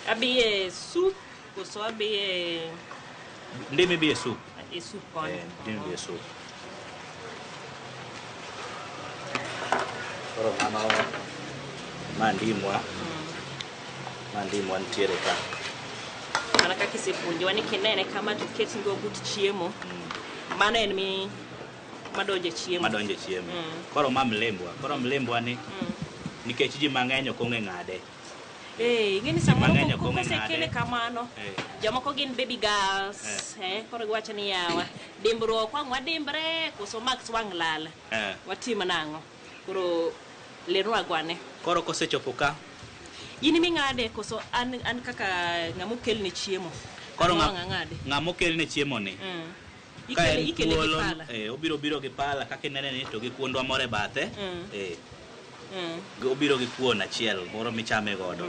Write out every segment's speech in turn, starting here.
Abi soup koso abi ndimi bi soup. E soup kon. Ndimi bi soup. Koro mano mandimwa. Mandimwa ntiere ka. Mana kaka isepuonjowa ni kinene kama to ket ngo but chiemo. Mano en mi madonje chiemo. Madonje chiemo. Koro koro mlembwa ni nikech ji mang'eny ok ong'e ng'ade. Ngini samoro kosekele kamano. Jomoko gin baby girls, koro giwacho ni yawa dimbruok wang'wa dimbre koso max wang' lal. Watim nang'o. Koro lerwa gwane. Koro kosechopo ka in mi ng'ade koso an kaka ng'amo kelni chiemo. Koro ng'amo kelni chiemo ni. Ikele gi pala. Obiro gi pala kaka inene ni to gi kuondwa more bathe. Obiro gi kuon achiel moro michame godo.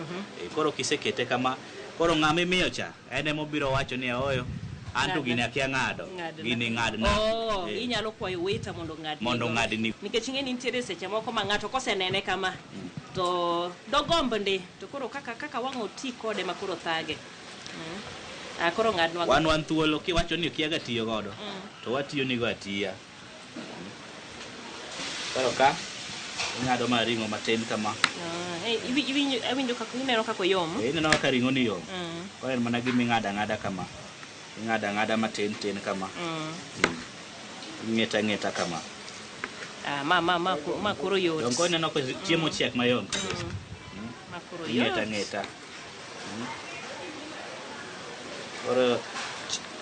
Koro kisekete kama, koro ng'ama imiyo cha en ema obiro wacho ni oyo anto gini akia ng'ado. Gini ng'adna. Inyalo kwayo waiter mondo ng'adni. Nikech ing'eni nitiere seche moko ma ng'ato kosenene kama to dogombo ndi to koro kaka wang' oti kode ma koro thage. Koro ng'adnwa. Wan thuolo kiwacho ni okiaga tiyo godo to watiyo ni go atiya. Koro ka ng'ado ma ring'o matin kama. Iwinjo kaka ineno kaka yom. Ineno kaka ring'o ni yom. Koro en mana gimi ng'ada kama. Ng'ada matin kama. Ng'eta kama. Ma kuro yot. Donko ineno ko chiemo chiek mayom kabisa. Ma kuro yot. Ng'eta. Koro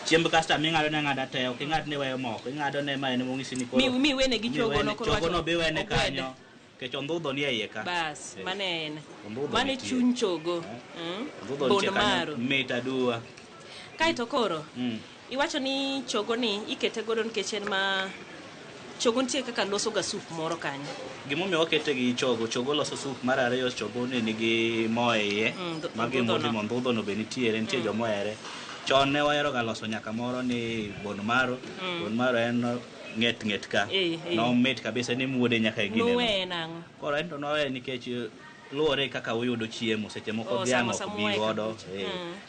chiemb kasta ming'ado ne ng'ada te, ok ing'ad ne weyo moko, ing'ado ne ma en mong'isi ni koro. Mi wene gi chogo no koro. Chogo no be wene kanyo. Kech ondhudho ni e iye ka. Bas, mane chuny chogo. Bond maro. Mit aduwa. Kaito koro. Iwacho ni chogo ni ikete godo nikech en ma chogo nitie kaka loso ga soup moro kanyo. Gimomiyo wakete gi chogo loso soup mar ariyo, chogo ni nigi mo e iye. Magi mondhudho no be nitie jomohere. Chon ne wahero ga loso nyaka moro ni bond maro. Bond maro en ng'et ka. No mit kabisa ni muode nyaka e gine. Nuwe nang'o. Koro en to nowe nikech luore kaka uyudo chiemo seche moko dhiang' ok bi godo.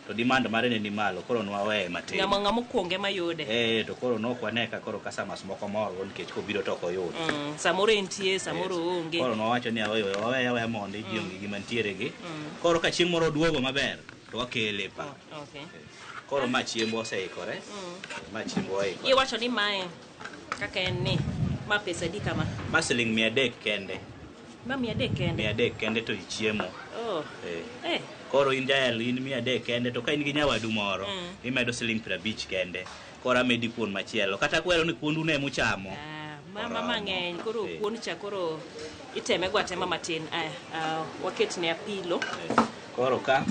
To demand mare ne ni malo koro nwawe matin. Ng'amo kuonge mayude. To koro nokwane ka koro customers moko moro nikech kobiro to ok oyud. Samoro entie samoro onge. Koro nowacho ni wawe mondo ji onge gima ntiere gi. Koro ka chieng' moro duogo maber to wakele pa. Koro ma chiembo oseikore. Ma chiembo oikore. Iwacho ni mae kaka en ni ma pesa di kama. Ma siling 300 kende. Ma 300 kende. 300 kende to chiemo. Koro in jael in 300 kende to ka in gi nyawadu moro imedo siling 50 kende. Koro amedi kuon machielo kata kwero ni kuondu ne muchamo. Mama mang'eny koro kuon cha koro iteme gwatema matin. Waket ne apilo. Koro ka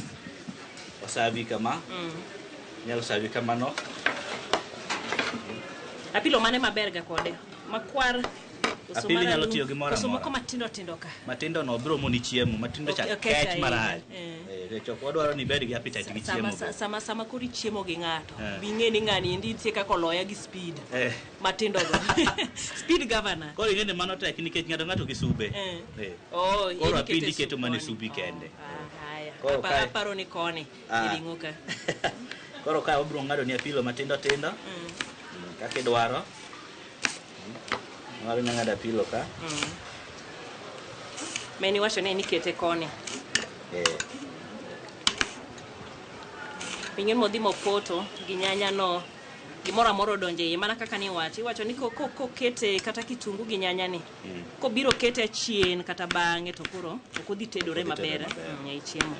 wasabi kama. Nyalo sabi kama no. Apilo mane maber ga kode. Makwar. Apilo nyalo tiyo gi moro. Moko matindo ka. Matindo no biro moni chiemo, matindo cha kech marach. Chok wadwaro ni bed gi appetite gi chiemo. Sama kuri chiemo gi ng'ato. Bing'e ni ng'ani ndi tie kaka loya gi speed. Matindo go. Speed governor. Koro ing'e mano tek nikech ng'ato gi sube. Koro apindi keto mane subi kende. Koro paro ni koni ilingo ka. Koro ka obiro ng'ado ni apilo matindo. Kaka idwaro. Ng'ado ng'ada apilo ka. Meni wacho ne nikete koni. Ping'en modhi mopoto gi nyanya no gimoro amoro donje iye mana kaka ni iwacho ni kokete kata kitungu gi nyanya ni kobiro kete chien kata bang'e to koro ok odhi tedore maber e chiemo.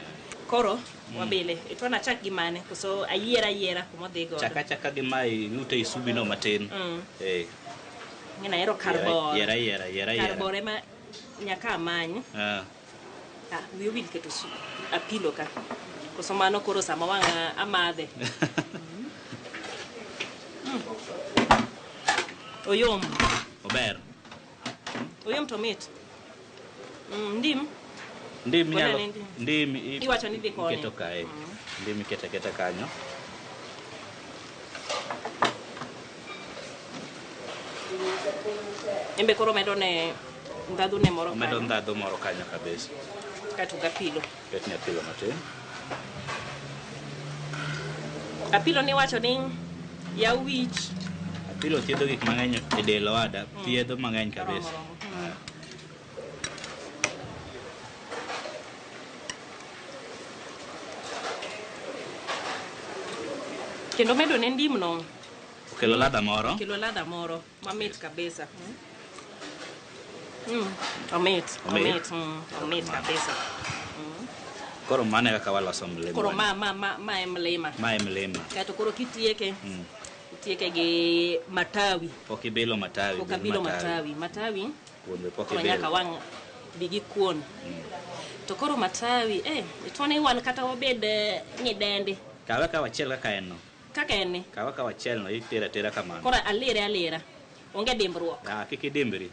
Koro wabile itwana chak gi mane koso ayiera kuma dhi godo. Chaka gi mai lute isubi no matin. Ngina ero karbor. Yera. Karbor ema nyaka amany. Wiyo bil keto apilo ka. Koso mano koro sama wanga amadhe. Oyom. Ober. Oyom to mit. Ndim nyalo. Ndim iwacho ni dhi koni. Keto kae. Ndim keta kanyo. Embe koro medo ne ndadhu ne moro kanyo. Medo ndadhu moro kanyo kabisa. Katu gapilo. Ketni apilo matin. Apilo ni wacho ni ya wich. Apilo thiedho gik mang'eny e del owada, thiedho mang'eny kabisa. Kendo medo ne ndim no. Okelo ladha moro. Okelo ladha moro. Mamit kabisa. Omit kabisa. Koro mane kaka waloso mlema. Koro ma em lema. Ma em lema. Kato koro kitieke. Kitieke gi matawi. Pokibilo matawi. Pokabilo matawi. Matawi. Kuonde Koro nyaka wang' bigi kuon. To koro matawi, itwane wan kata wabed nyidendi. Kawe ka wachiel kaka en no. Kaka en ni. Kawe ka wachiel no itera kamano. Koro alira. Onge dimbruok. Kiki dimbri.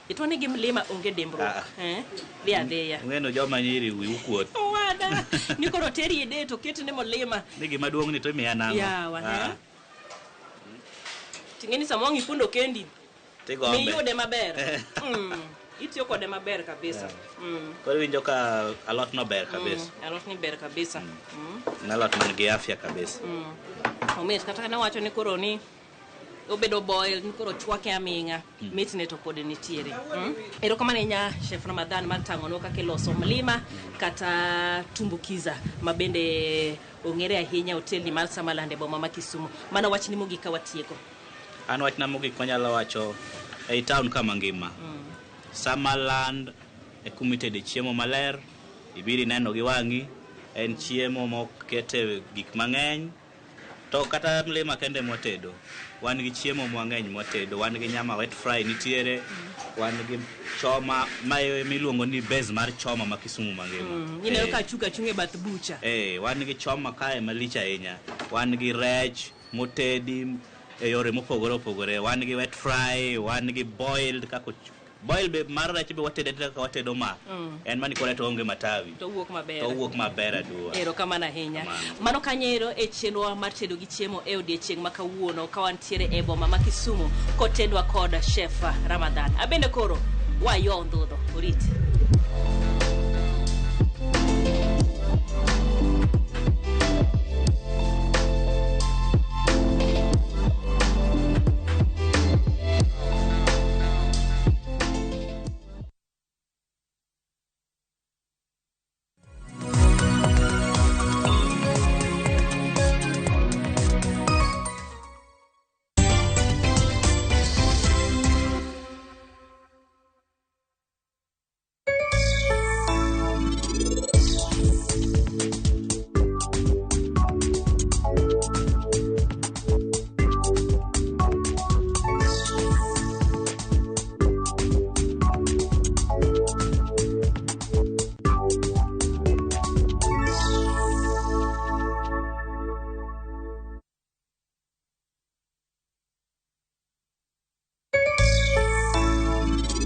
Itwane gi mlima onge dimbruok. Dhi adhiya. Ng'eno joma nyiri wi ukuot. Wada. Ni koro teri ide to keti ne mlima. Ni gima duong' ni to imiya nang'o. Yawa. Tingeni samong ipundo kendi. Tigombe. Miyude maber. Itiyo kode maber kabisa. Koro winjo ka alot no ber kabisa. Alot ni ber kabisa. Alot man gi afya kabisa. Omit kata na wacho ni koro ni obedo boil ni koro chwake aming'a. Mit ne to pod nitiere. Erokamano nya Chef Ramadhan mar tang'onwa kaka iloso mlima kata tumbukiza mabende ong'ere ahinya hotel ni mar Samaland e boma ma Kisumu. Mana wach ni mogik ka watieko. An wach na mogik manyalo wacho ei town kama ngima. Samaland e kumitede chiemo maler, ibiri neno gi wang'i, en chiemo mokete gik mang'eny, to kata mlima kende motedo. Wan gi chiemo mang'eny motedo, wan gi nyama wet fry nitiere, wan gi choma miluongo ni base mar choma ma Kisumu mangima. Ineno ka chunge bath bucha. Wan gi choma kae malich ahinya, wan gi rech motedi e yore mopogore opogore, wan gi wet fry, wan gi boiled kako boil be mar rech be watede kaka watedo ma. En mani kore to onge matawi. To wuok maber. To wuok maber aduwa. Erokamano ahinya. Mano kanyero e chenro mar tedo gi chiemo e odiechieng' ma kawuono ka wantiere e boma ma Kisumu kotedwa kod Chef Ramadhan. Abende koro wayo ndudho oriti.